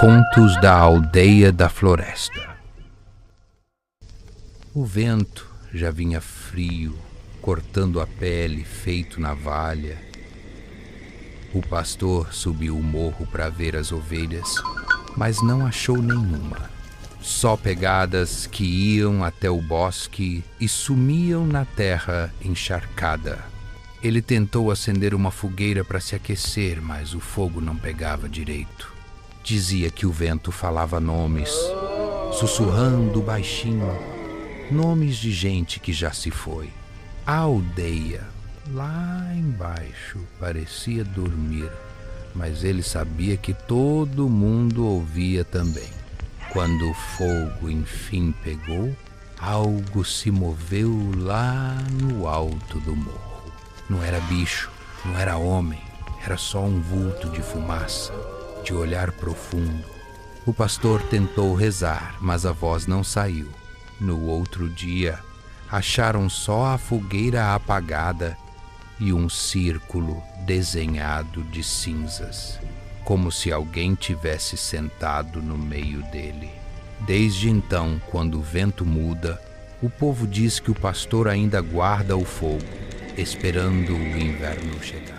Contos da Aldeia da Floresta. O vento já vinha frio, cortando a pele feito navalha. O pastor subiu o morro para ver as ovelhas, mas não achou nenhuma. Só pegadas que iam até o bosque e sumiam na terra encharcada. Ele tentou acender uma fogueira para se aquecer, mas o fogo não pegava direito. Dizia que o vento falava nomes, sussurrando baixinho, nomes de gente que já se foi. A aldeia, lá embaixo, parecia dormir, mas ele sabia que todo mundo ouvia também. Quando o fogo enfim pegou, algo se moveu lá no alto do morro. Não era bicho, não era homem, era só um vulto de fumaça, de olhar profundo. O pastor tentou rezar, mas a voz não saiu. No outro dia, acharam só a fogueira apagada e um círculo desenhado de cinzas, como se alguém tivesse sentado no meio dele. Desde então, quando o vento muda, o povo diz que o pastor ainda guarda o fogo, esperando o inverno chegar.